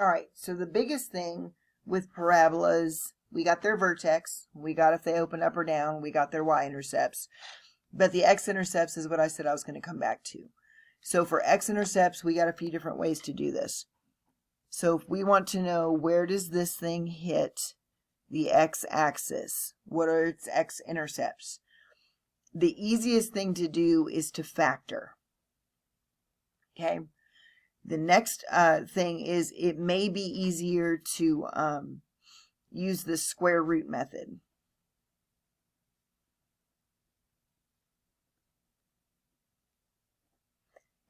All right, so the biggest thing with parabolas, we got their vertex, we got if they open up or down, we got their y-intercepts, but the x-intercepts is what I said I was going to come back to. So for x-intercepts, we got a few different ways to do this. So if we want to know where does this thing hit the x-axis, what are its x-intercepts? The easiest thing to do is to factor. Okay. The next thing is it may be easier to use the square root method.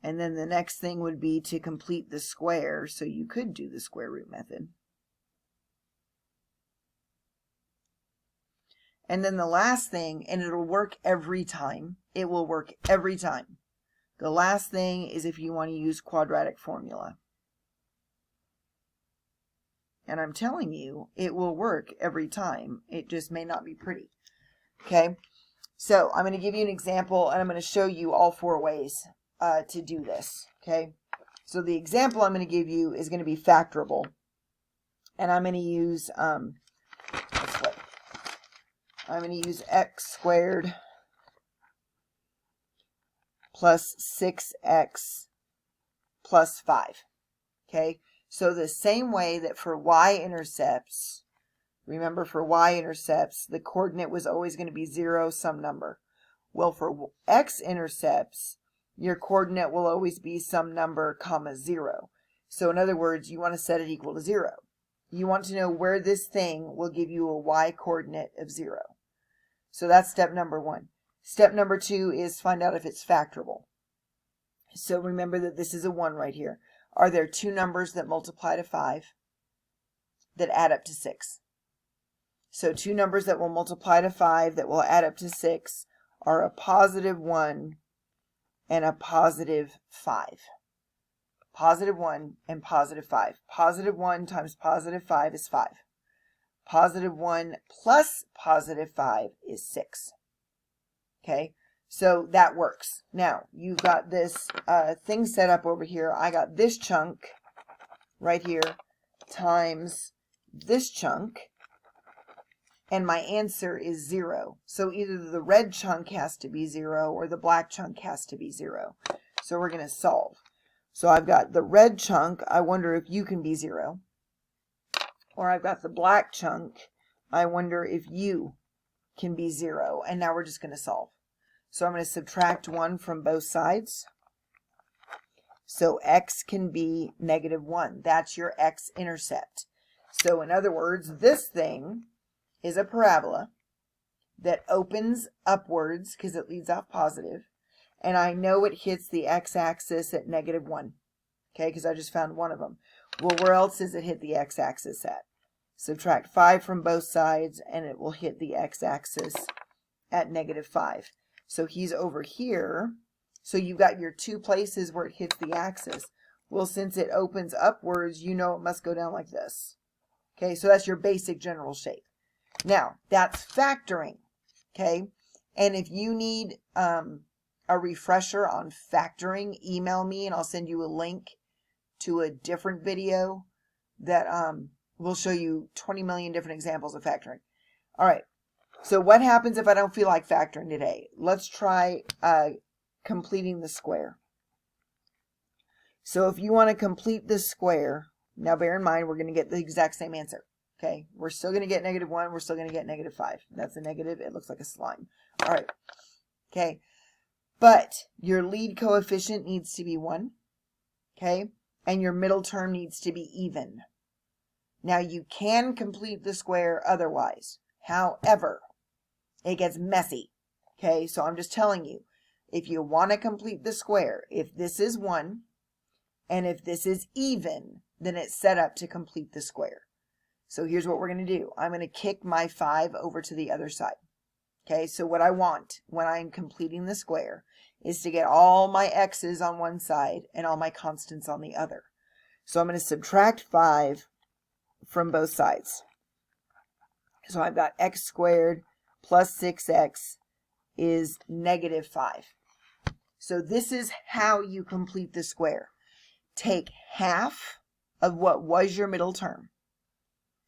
And then the next thing would be to complete the square, so you could do the square root method. And then the last thing, and it'll work every time, it will work every time. The last thing is if you want to use quadratic formula. And I'm telling you, it will work every time. It just may not be pretty. Okay, so I'm going to give you an example, and I'm going to show you all 4 ways to do this. Okay, so the example I'm going to give you is going to be factorable. And I'm going to use, I'm going to use x squared plus 6x plus 5. Okay, so the same way that for y-intercepts, remember for y-intercepts, the coordinate was always going to be 0 some number. Well, for x-intercepts, your coordinate will always be some number comma 0. So in other words, you want to set it equal to 0. You want to know where this thing will give you a y coordinate of 0. So that's step number 1. Step number 2 is find out if it's factorable. So remember that this is a 1 right here. Are there 2 numbers that multiply to 5 that add up to 6? So 2 numbers that will multiply to 5 that will add up to 6 are a positive 1 and a positive 5. Positive 1 and positive 5. Positive 1 times positive 5 is 5. Positive 1 plus positive 5 is 6. Okay, so that works. Now, you've got this thing set up over here. I got this chunk right here times this chunk, and my answer is 0. So either the red chunk has to be 0 or the black chunk has to be 0. So we're going to solve. So I've got the red chunk. I wonder if you can be 0. Or I've got the black chunk. I wonder if you can be 0. And now we're just going to solve. So I'm going to subtract 1 from both sides. So x can be -1. That's your x-intercept. So in other words, this thing is a parabola that opens upwards because it leads off positive. And I know it hits the x-axis at -1. Okay, because I just found one of them. Well, where else does it hit the x-axis at? Subtract 5 from both sides, and it will hit the x-axis at -5. So he's over here. So you've got your 2 places where it hits the axis. Well, since it opens upwards, you know it must go down like this. Okay, so that's your basic general shape. Now, that's factoring. Okay, and if you need a refresher on factoring, email me and I'll send you a link to a different video that will show you 20 million different examples of factoring. All right. So what happens if I don't feel like factoring today? Let's try completing the square. So if you want to complete the square, now bear in mind we're going to get the exact same answer. Okay, we're still going to get -1. We're still going to get -5. That's a negative. It looks like a slime. All right. Okay, but your lead coefficient needs to be 1. Okay, and your middle term needs to be even. Now you can complete the square otherwise. However, it gets messy. Okay, so I'm just telling you, if you want to complete the square, if this is 1 and if this is even, then it's set up to complete the square. So here's what we're going to do. I'm going to kick my 5 over to the other side. Okay, so what I want when I'm completing the square is to get all my x's on one side and all my constants on the other. So I'm going to subtract 5 from both sides. So I've got x squared plus 6x is -5. So this is how you complete the square. Take half of what was your middle term.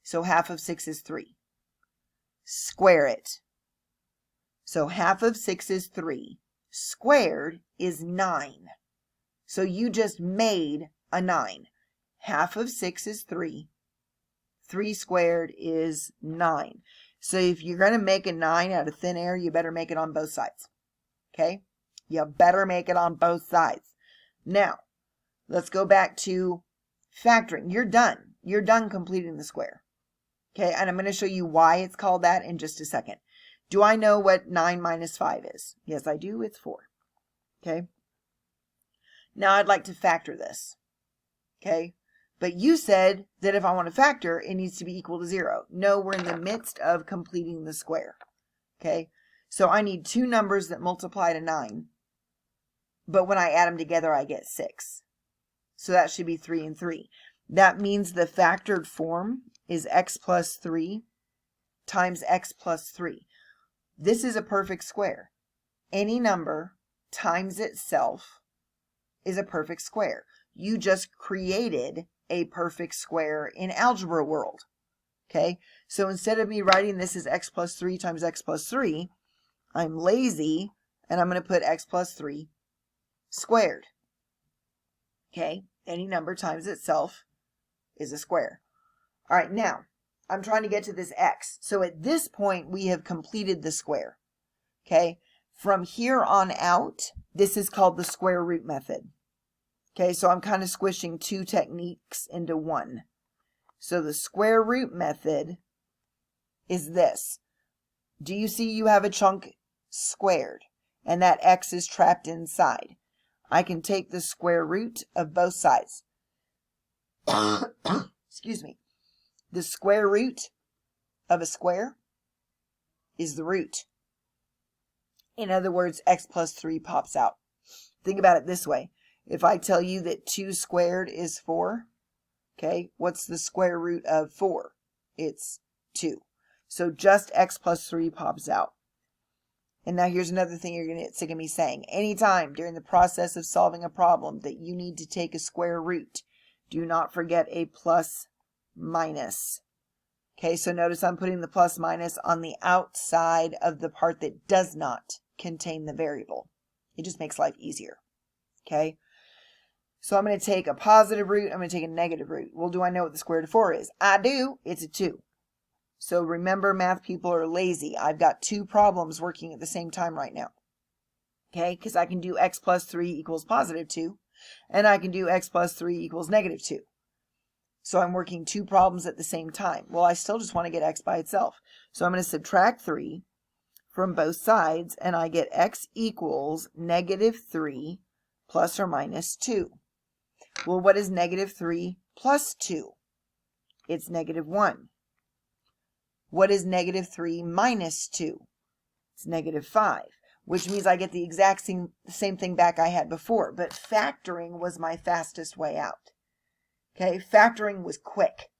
So half of 6 is 3. Square it. So half of 6 is 3. Squared is 9. So you just made a 9. Half of 6 is 3. 3 squared is 9. So if you're going to make a 9 out of thin air, you better make it on both sides. Okay? You better make it on both sides. Now, let's go back to factoring. You're done. You're done completing the square. Okay, and I'm going to show you why it's called that in just a second. Do I know what 9 minus 5 is? Yes, I do. It's 4. Okay. Now I'd like to factor this. Okay. But you said that if I want to factor, it needs to be equal to 0. No, we're in the midst of completing the square. Okay. So I need two numbers that multiply to 9. But when I add them together, I get 6. So that should be 3 and 3. That means the factored form is x plus 3 times x plus 3. This is a perfect square. Any number times itself is a perfect square. You just created a perfect square in algebra world. Okay, so instead of me writing this as x plus 3 times x plus 3, I'm lazy and I'm going to put x plus 3 squared. Okay, any number times itself is a square. All right, now I'm trying to get to this x. So at this point, we have completed the square. Okay, from here on out, this is called the square root method. Okay, so I'm kind of squishing two techniques into one. So the square root method is this. Do you see you have a chunk squared and that x is trapped inside? I can take the square root of both sides. Excuse me. The square root of a square is the root. In other words, x plus 3 pops out. Think about it this way. If I tell you that 2 squared is 4, okay, what's the square root of 4? It's 2. So just x plus 3 pops out. And now here's another thing you're going to get sick of me saying. Anytime during the process of solving a problem that you need to take a square root, do not forget a plus minus. Okay, so notice I'm putting the plus minus on the outside of the part that does not contain the variable. It just makes life easier. Okay, so I'm going to take a positive root, I'm going to take a negative root. Well, do I know what the square root of 4 is? I do. It's a 2. So remember, math people are lazy. I've got two problems working at the same time right now. Okay, because I can do x plus 3 equals positive 2, and I can do x plus 3 equals negative 2. So I'm working two problems at the same time. Well, I still just want to get x by itself. So I'm going to subtract 3 from both sides, and I get x equals negative 3 plus or minus 2. Well, what is negative 3 plus 2? It's negative 1. What is negative 3 minus 2? It's negative 5, which means I get the exact same thing back I had before, but factoring was my fastest way out. Okay, factoring was quick.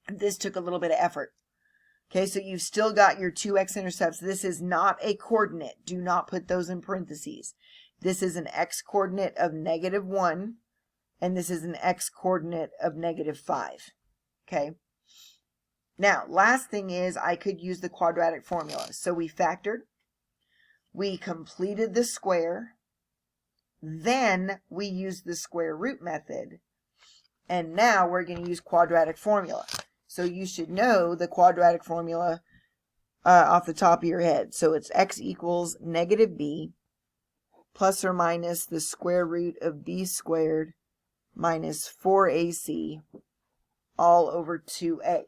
This took a little bit of effort. Okay, so you've still got your two x-intercepts. This is not a coordinate. Do not put those in parentheses. This is an x-coordinate of negative 1, and this is an x-coordinate of negative 5. Okay. Now, last thing is I could use the quadratic formula. So we factored, we completed the square, then we used the square root method, and now we're going to use quadratic formula. So you should know the quadratic formula off the top of your head. So it's x equals negative b plus or minus the square root of b squared minus 4ac all over 2a.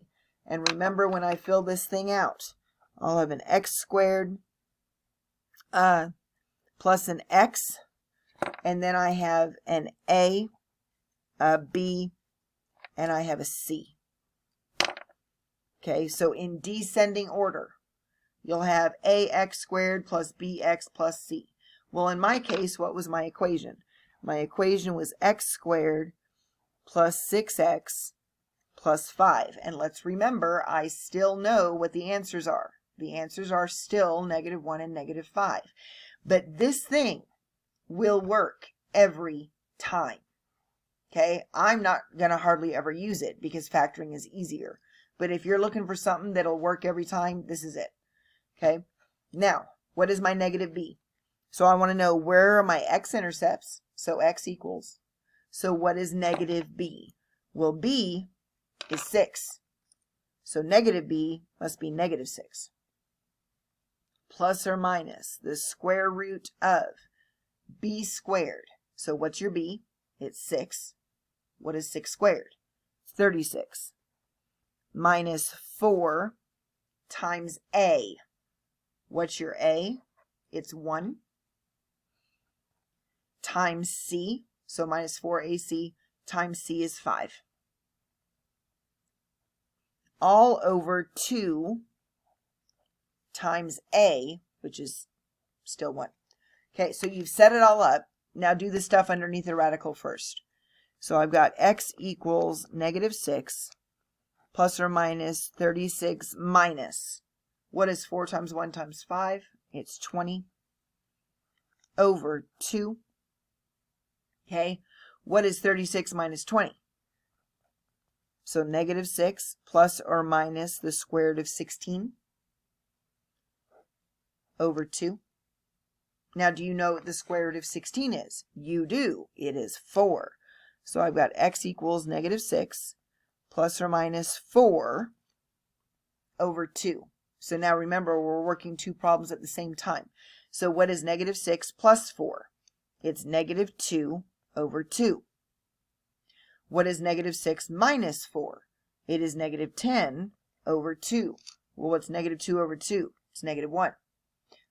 And remember, when I fill this thing out, I'll have an x squared plus an x, and then I have an a b, and I have a c. Okay, so in descending order, you'll have ax squared plus bx plus c. Well, in my case, what was my equation? My equation was x squared plus 6x plus 5. And let's remember, I still know what the answers are. The answers are still negative 1 and negative 5. But this thing will work every time. Okay, I'm not going to hardly ever use it because factoring is easier. But if you're looking for something that'll work every time, this is it. Okay, now, what is my negative b? So I want to know where are my x-intercepts. So x equals. So what is negative b? Well, b is 6. So negative b must be negative 6. Plus or minus the square root of b squared. So what's your b? It's 6. What is 6 squared? 36. Minus 4 times a. What's your a? It's 1. Times c. So minus 4ac times c is 5. All over 2 times a, which is still 1. Okay, so you've set it all up. Now do the stuff underneath the radical first. So I've got x equals negative 6 plus or minus 36 minus. What is 4 times 1 times 5? It's 20 over 2. Okay, what is 36 minus 20? So negative 6 plus or minus the square root of 16 over 2. Now, do you know what the square root of 16 is? You do. It is 4. So I've got x equals negative 6 plus or minus 4 over 2. So now remember, we're working two problems at the same time. So what is negative 6 plus 4? It's negative 2 over 2. What is negative 6 minus 4? It is negative 10 over 2. Well, what's negative 2 over 2? It's negative 1.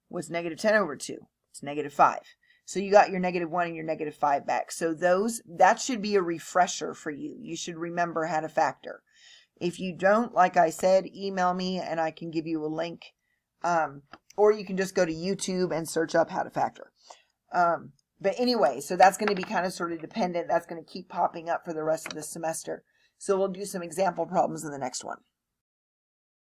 What's negative 10 over 2? It's negative 5. So you got your negative 1 and your negative 5 back. So that should be a refresher for you. You should remember how to factor. If you don't, like I said, email me and I can give you a link. Or you can just go to YouTube and search up how to factor. But anyway, so that's going to be kind of sort of dependent. That's going to keep popping up for the rest of the semester. So we'll do some example problems in the next one.